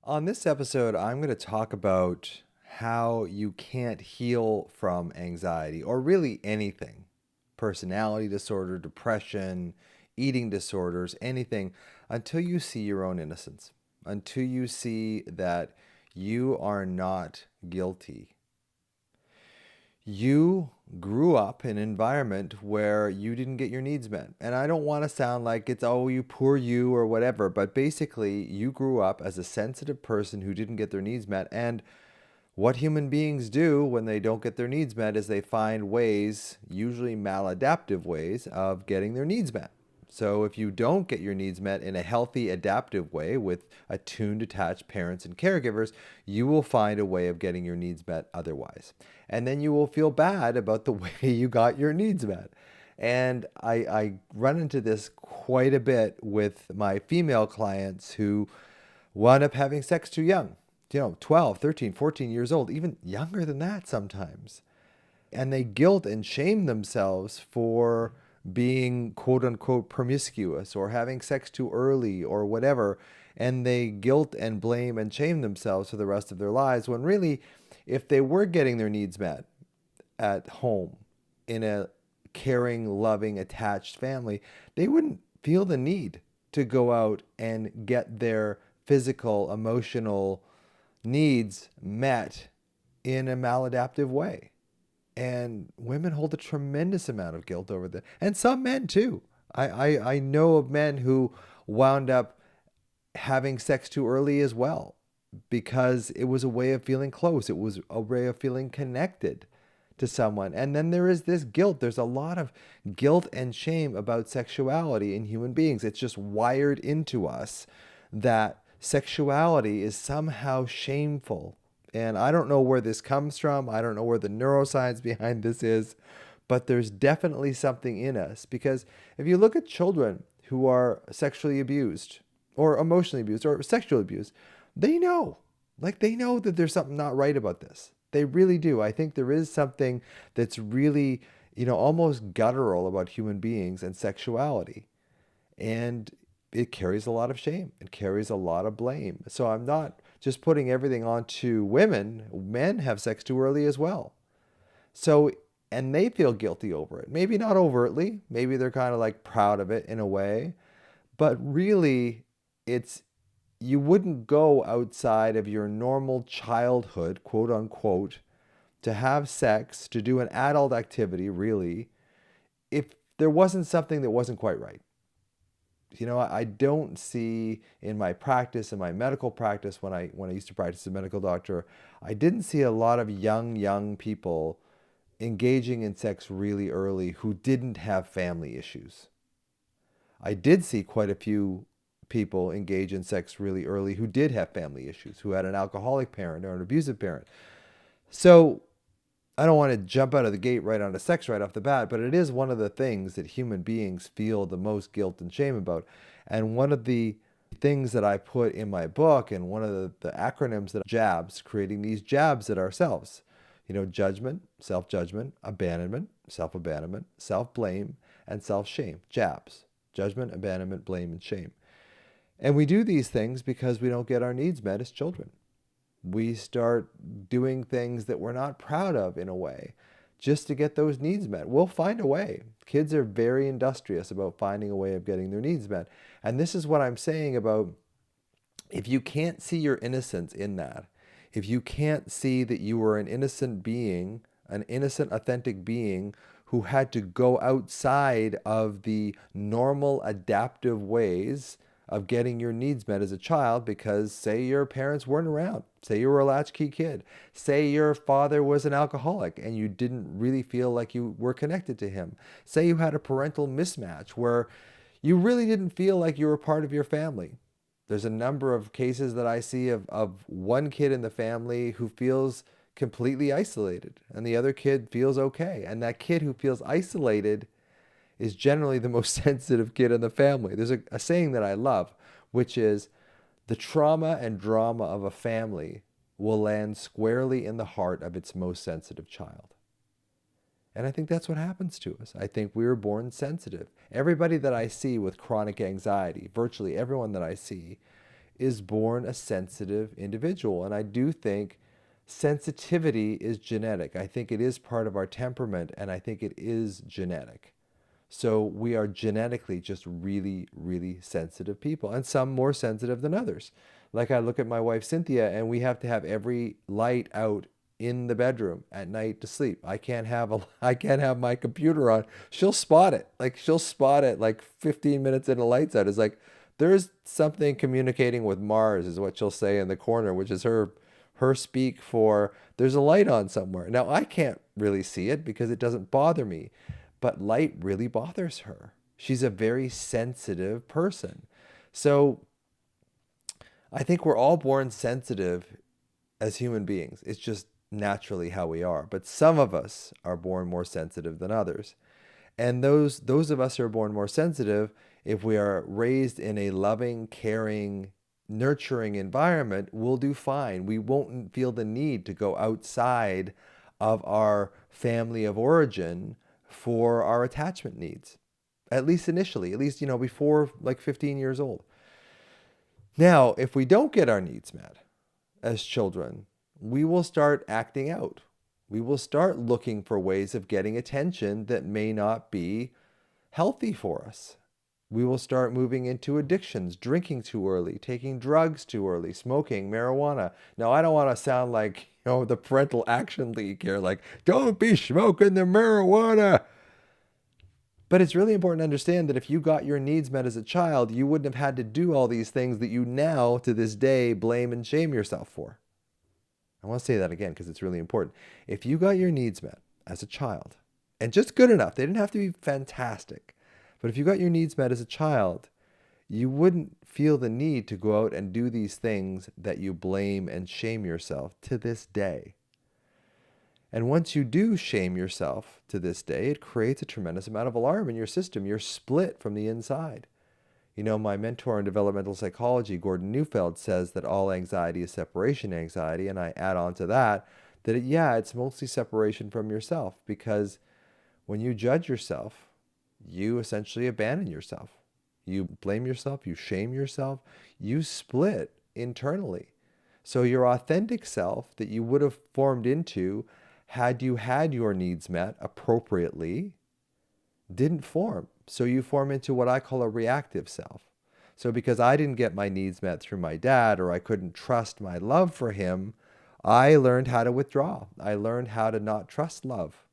On this episode, I'm going to talk about how you can't heal from anxiety or really anything personality disorder, depression, eating disorders, anything until you see your own innocence, until you see that you are not guilty. You grew up in an environment where you didn't get your needs met. And I don't want to sound like it's, oh, you poor you or whatever, but basically, you grew up as a sensitive person who didn't get their needs met. And what human beings do when they don't get their needs met is they find ways, usually maladaptive ways, of getting their needs met. So if you don't get your needs met in a healthy, adaptive way with attuned, attached parents and caregivers, you will find a way of getting your needs met otherwise. And then you will feel bad about the way you got your needs met. And I run into this quite a bit with my female clients who wound up having sex too young, 12, 13, 14 years old, even younger than that sometimes. And they guilt and shame themselves for being quote unquote promiscuous or having sex too early or whatever. And they guilt and blame and shame themselves for the rest of their lives when really, if they were getting their needs met at home in a caring, loving, attached family, they wouldn't feel the need to go out and get their physical, emotional needs met in a maladaptive way. And women hold a tremendous amount of guilt over that. And some men too. I know of men who wound up having sex too early as well because it was a way of feeling close. It was a way of feeling connected to someone. And then there is this guilt. There's a lot of guilt and shame about sexuality in human beings. It's just wired into us that sexuality is somehow shameful. And I don't know where this comes from. I don't know where the neuroscience behind this is, but there's definitely something in us. Because if you look at children who are sexually abused or emotionally abused or sexually abused, they know. Like they know that there's something not right about this. They really do. I think there is something that's really, almost guttural about human beings and sexuality. And it carries a lot of shame. It carries a lot of blame. So I'm not just putting everything onto women. Men have sex too early as well. So, and they feel guilty over it. Maybe not overtly. Maybe they're kind of like proud of it in a way. But really, it's you wouldn't go outside of your normal childhood, quote unquote, to have sex, to do an adult activity, really, if there wasn't something that wasn't quite right. I don't see in my practice, in my medical practice, when I used to practice as a medical doctor, I didn't see a lot of young people engaging in sex really early who didn't have family issues. I did see quite a few people engage in sex really early who did have family issues, who had an alcoholic parent or an abusive parent. So I don't want to jump out of the gate right onto sex right off the bat, but it is one of the things that human beings feel the most guilt and shame about. And one of the things that I put in my book and one of the acronyms that jabs, creating these jabs at ourselves, judgment, self-judgment, abandonment, self-blame, and self-shame, jabs, judgment, abandonment, blame, and shame. And we do these things because we don't get our needs met as children. We start doing things that we're not proud of in a way just to get those needs met. We'll find a way. Kids are very industrious about finding a way of getting their needs met. And this is what I'm saying about if you can't see your innocence in that, if you can't see that you were an innocent being, an innocent, authentic being who had to go outside of the normal adaptive ways of getting your needs met as a child because, say, your parents weren't around. Say you were a latchkey kid. Say your father was an alcoholic and you didn't really feel like you were connected to him. Say you had a parental mismatch where you really didn't feel like you were part of your family. There's a number of cases that I see of one kid in the family who feels completely isolated and the other kid feels okay. And that kid who feels isolated is generally the most sensitive kid in the family. There's a saying that I love, which is the trauma and drama of a family will land squarely in the heart of its most sensitive child. And I think that's what happens to us. I think we were born sensitive. Everybody that I see with chronic anxiety, virtually everyone that I see, is born a sensitive individual. And I do think sensitivity is genetic. I think it is part of our temperament, and I think it is genetic. So we are genetically just really, really sensitive people, and some more sensitive than others. Like I look at my wife Cynthia, and we have to have every light out in the bedroom at night to sleep. I can't have my computer on. She'll spot it. Like she'll spot it like 15 minutes in the lights out. It's like there's something communicating with Mars is what she'll say in the corner, which is her speak for there's a light on somewhere. Now I can't really see it because it doesn't bother me, but light really bothers her. She's a very sensitive person. So I think we're all born sensitive as human beings. It's just naturally how we are. But some of us are born more sensitive than others. And those of us who are born more sensitive, if we are raised in a loving, caring, nurturing environment, we'll do fine. We won't feel the need to go outside of our family of origin for our attachment needs. At least initially, at least, before like 15 years old. Now, if we don't get our needs met as children, we will start acting out. We will start looking for ways of getting attention that may not be healthy for us. We will start moving into addictions, drinking too early, taking drugs too early, smoking, marijuana. Now, I don't want to sound like, the parental action league here, like, don't be smoking the marijuana. But it's really important to understand that if you got your needs met as a child, you wouldn't have had to do all these things that you now, to this day, blame and shame yourself for. I want to say that again because it's really important. If you got your needs met as a child, and just good enough, they didn't have to be fantastic, but if you got your needs met as a child, you wouldn't feel the need to go out and do these things that you blame and shame yourself to this day. And once you do shame yourself to this day, it creates a tremendous amount of alarm in your system. You're split from the inside. My mentor in developmental psychology, Gordon Neufeld, says that all anxiety is separation anxiety. And I add on to that it's mostly separation from yourself, because when you judge yourself, you essentially abandon yourself. You blame yourself, you shame yourself, you split internally. So your authentic self that you would have formed into had you had your needs met appropriately didn't form. So you form into what I call a reactive self. So because I didn't get my needs met through my dad, or I couldn't trust my love for him, I learned how to withdraw. I learned how to not trust love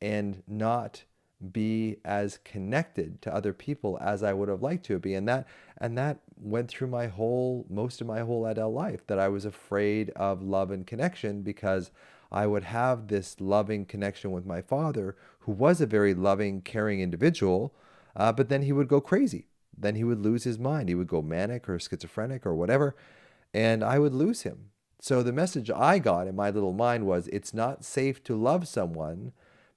and not be as connected to other people as I would have liked to be. And that went through most of my whole adult life, that I was afraid of love and connection, because I would have this loving connection with my father, who was a very loving, caring individual, but then he would go crazy. Then he would lose his mind. He would go manic or schizophrenic or whatever, and I would lose him. So the message I got in my little mind was, it's not safe to love someone,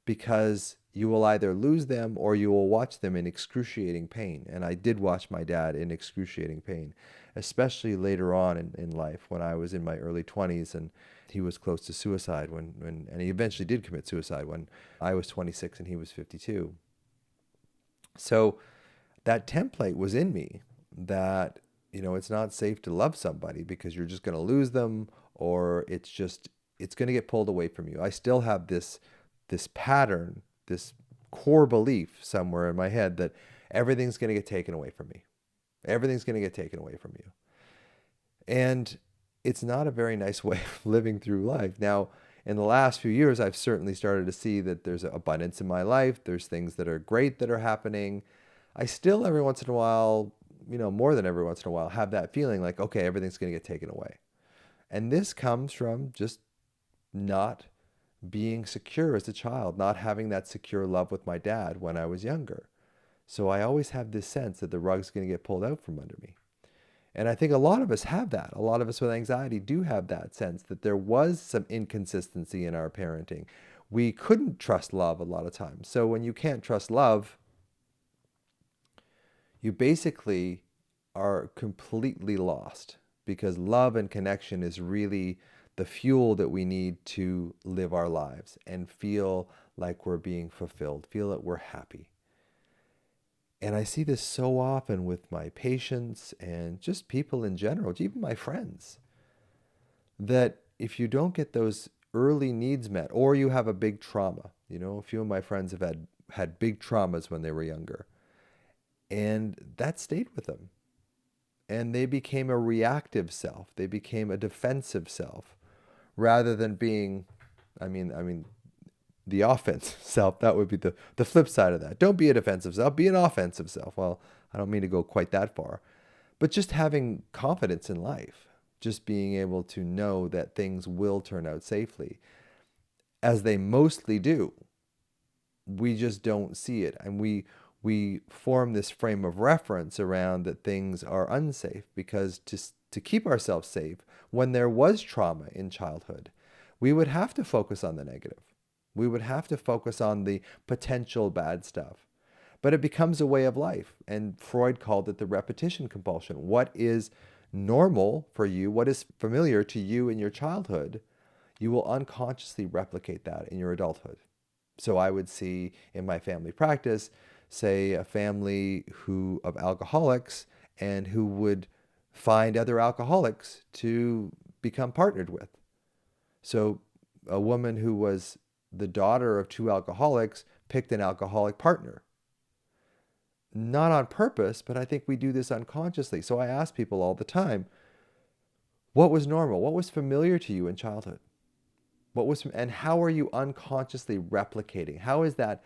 because you will either lose them or you will watch them in excruciating pain. And I did watch my dad in excruciating pain, especially later on in life, when I was in my early 20s and he was close to suicide and he eventually did commit suicide when I was 26 and he was 52. So that template was in me that, it's not safe to love somebody because you're just going to lose them, or it's going to get pulled away from you. I still have this pattern, this core belief somewhere in my head that everything's going to get taken away from me. Everything's going to get taken away from you. And it's not a very nice way of living through life. Now, in the last few years, I've certainly started to see that there's abundance in my life. There's things that are great that are happening. I still, every once in a while, more than every once in a while, have that feeling like, okay, everything's going to get taken away. And this comes from just not being secure as a child, not having that secure love with my dad when I was younger. So I always have this sense that the rug's going to get pulled out from under me. And I think a lot of us have that. A lot of us with anxiety do have that sense that there was some inconsistency in our parenting. We couldn't trust love a lot of times. So when you can't trust love, you basically are completely lost, because love and connection is really the fuel that we need to live our lives and feel like we're being fulfilled, feel that we're happy. And I see this so often with my patients and just people in general, even my friends, that if you don't get those early needs met, or you have a big trauma, a few of my friends have had big traumas when they were younger, and that stayed with them. And they became a reactive self. They became a defensive self rather than being, I mean, the offensive self. That would be the flip side of that. Don't be a defensive self, be an offensive self. Well, I don't mean to go quite that far, but just having confidence in life, just being able to know that things will turn out safely, as they mostly do. We just don't see it, and we form this frame of reference around that things are unsafe, because to keep ourselves safe when there was trauma in childhood, we would have to focus on the negative. We would have to focus on the potential bad stuff. But it becomes a way of life, and Freud called it the repetition compulsion. What is normal for you, what is familiar to you in your childhood, you will unconsciously replicate that in your adulthood. So I would see in my family practice, say a family who of alcoholics, and who would find other alcoholics to become partnered with. So a woman who was the daughter of two alcoholics picked an alcoholic partner. Not on purpose, but I think we do this unconsciously. So I ask people all the time, what was normal? What was familiar to you in childhood? And how are you unconsciously replicating? How is that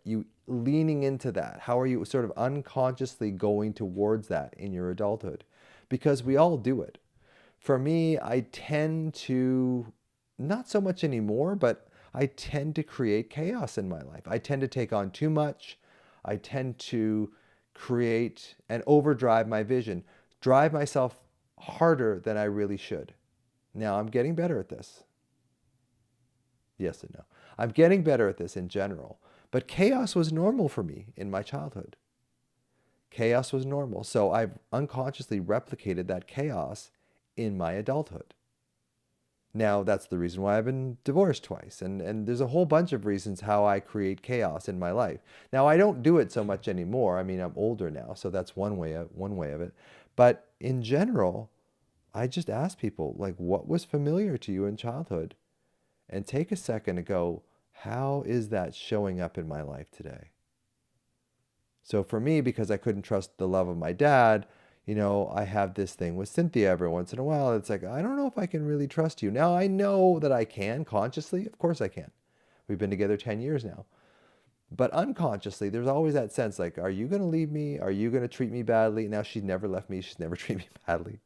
you leaning into that? How are you sort of unconsciously going towards that in your adulthood? Because we all do it. For me, I tend to, not so much anymore, but I tend to create chaos in my life. I tend to take on too much. I tend to create and overdrive my vision, drive myself harder than I really should. Now, I'm getting better at this. Yes and no. I'm getting better at this in general, but chaos was normal for me in my childhood. Chaos was normal. So I've unconsciously replicated that chaos in my adulthood. Now, that's the reason why I've been divorced twice. And there's a whole bunch of reasons how I create chaos in my life. Now, I don't do it so much anymore. I mean, I'm older now, so that's one way of it. But in general, I just ask people, like, what was familiar to you in childhood? And take a second to go, how is that showing up in my life today? So for me, because I couldn't trust the love of my dad, I have this thing with Cynthia every once in a while. It's like, I don't know if I can really trust you. Now I know that I can consciously. Of course I can. We've been together 10 years now. But unconsciously, there's always that sense like, are you going to leave me? Are you going to treat me badly? Now she's never left me. She's never treated me badly.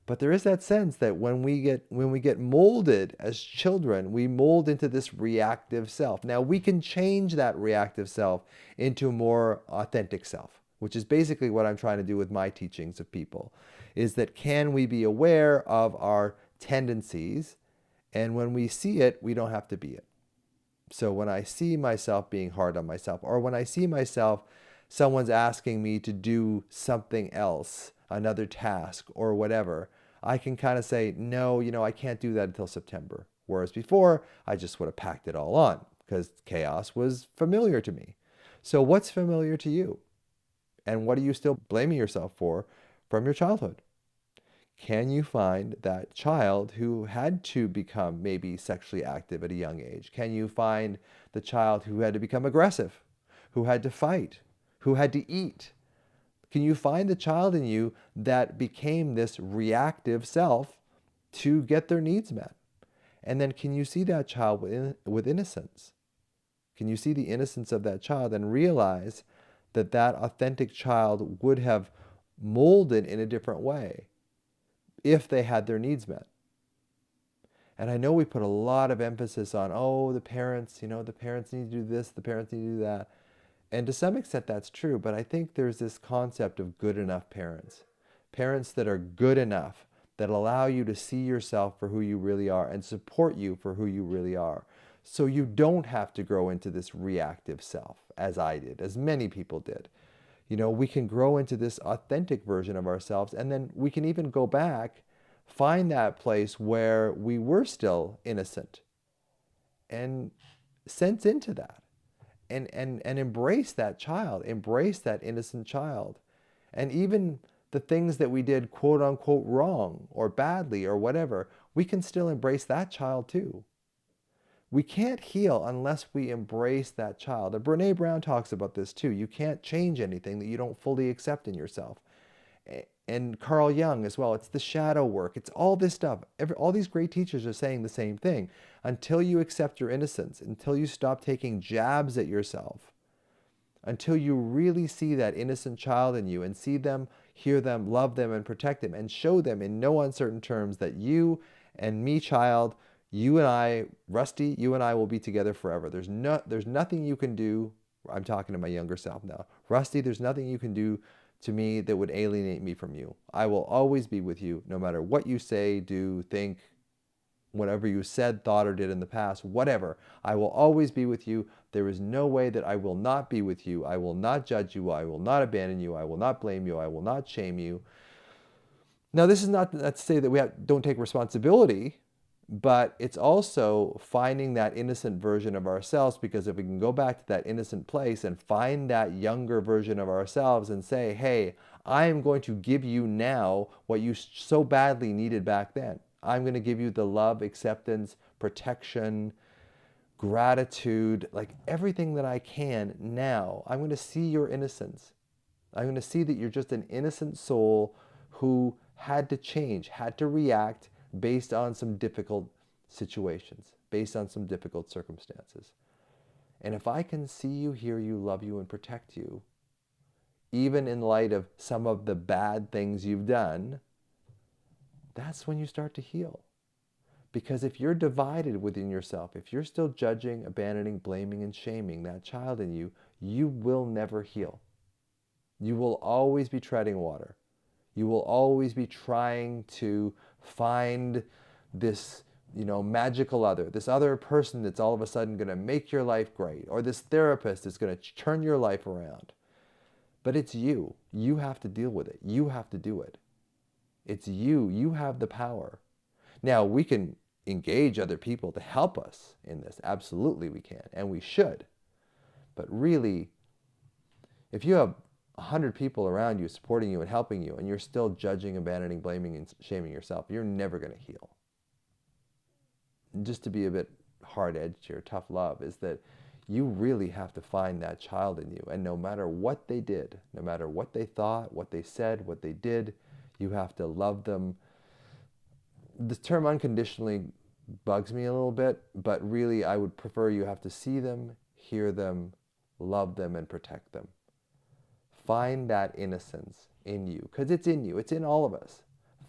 But there is that sense that when we get molded as children, we mold into this reactive self. Now we can change that reactive self into a more authentic self, which is basically what I'm trying to do with my teachings of people, is that can we be aware of our tendencies, and when we see it, we don't have to be it. So when I see myself being hard on myself, or when I see myself, someone's asking me to do something else, another task or whatever, I can kind of say, no, I can't do that until September. Whereas before, I just would have packed it all on because chaos was familiar to me. So what's familiar to you? And what are you still blaming yourself for from your childhood? Can you find that child who had to become maybe sexually active at a young age? Can you find the child who had to become aggressive, who had to fight, who had to eat? Can you find the child in you that became this reactive self to get their needs met? And then can you see that child with innocence? Can you see the innocence of that child and realize that that authentic child would have molded in a different way if they had their needs met? And I know we put a lot of emphasis on, the parents, the parents need to do this, the parents need to do that. And to some extent that's true, but I think there's this concept of good enough parents. Parents that are good enough, that allow you to see yourself for who you really are and support you for who you really are. So you don't have to grow into this reactive self, as I did, as many people did. We can grow into this authentic version of ourselves, and then we can even go back, find that place where we were still innocent, and sense into that and embrace that child, embrace that innocent child. And even the things that we did quote unquote wrong or badly or whatever, we can still embrace that child too. We can't heal unless we embrace that child. And Brene Brown talks about this too. You can't change anything that you don't fully accept in yourself. And Carl Jung as well. It's the shadow work. It's all this stuff. All these great teachers are saying the same thing. Until you accept your innocence, until you stop taking jabs at yourself, until you really see that innocent child in you and see them, hear them, love them, and protect them, and show them in no uncertain terms that you and me, child, you and I, Rusty, you and I will be together forever. There's nothing you can do. I'm talking to my younger self now. Rusty, there's nothing you can do to me that would alienate me from you. I will always be with you, no matter what you say, do, think, whatever you said, thought, or did in the past, whatever. I will always be with you. There is no way that I will not be with you. I will not judge you. I will not abandon you. I will not blame you. I will not shame you. Now, this is not to say that we don't take responsibility, but it's also finding that innocent version of ourselves, because if we can go back to that innocent place and find that younger version of ourselves and say, hey, I am going to give you now what you so badly needed back then. I'm going to give you the love, acceptance, protection, gratitude, like everything that I can now. I'm going to see your innocence. I'm going to see that you're just an innocent soul who had to change, had to react based on some difficult situations, based on some difficult circumstances. And if I can see you, hear you, love you, and protect you, even in light of some of the bad things you've done, that's when you start to heal. Because if you're divided within yourself, if you're still judging, abandoning, blaming, and shaming that child in you, you will never heal. You will always be treading water. You will always be trying to find this, magical other, this other person that's all of a sudden going to make your life great, or this therapist that's going to turn your life around. But it's you. You have to deal with it. You have to do it. It's you. You have the power. Now, we can engage other people to help us in this. Absolutely we can, and we should. But really, if you have 100 people around you supporting you and helping you, and you're still judging, abandoning, blaming, and shaming yourself, you're never going to heal. Just to be a bit hard-edged here, tough love, is that you really have to find that child in you. And no matter what they did, no matter what they thought, what they said, what they did, you have to love them. The term unconditionally bugs me a little bit, but really I would prefer you have to see them, hear them, love them, and protect them. Find that innocence in you, because it's in you. It's in all of us.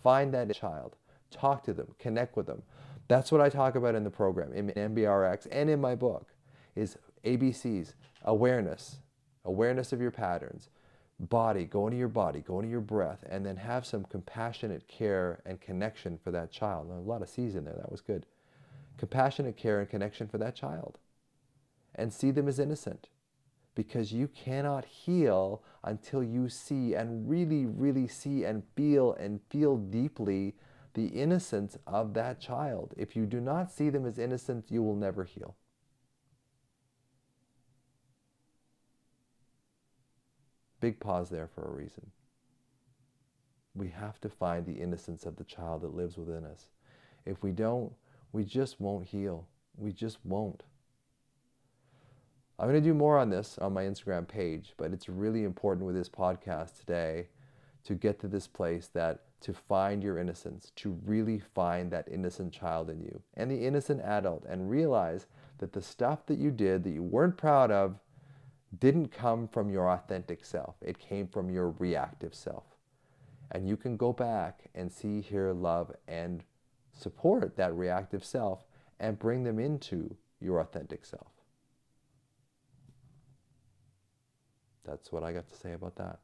Find that child. Talk to them. Connect with them. That's what I talk about in the program, in MBRX, and in my book, is ABCs, awareness, awareness of your patterns, body, go into your body, go into your breath, and then have some compassionate care and connection for that child. Now, a lot of C's in there. That was good. Compassionate care and connection for that child. And see them as innocent. Because you cannot heal until you see and really, really see and feel deeply the innocence of that child. If you do not see them as innocent, you will never heal. Big pause there for a reason. We have to find the innocence of the child that lives within us. If we don't, we just won't heal. We just won't. I'm going to do more on this on my Instagram page, but it's really important with this podcast today to get to this place, that to find your innocence, to really find that innocent child in you and the innocent adult, and realize that the stuff that you did that you weren't proud of didn't come from your authentic self. It came from your reactive self. And you can go back and see, hear, love, and support that reactive self and bring them into your authentic self. That's what I got to say about that.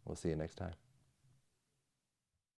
We'll see you next time.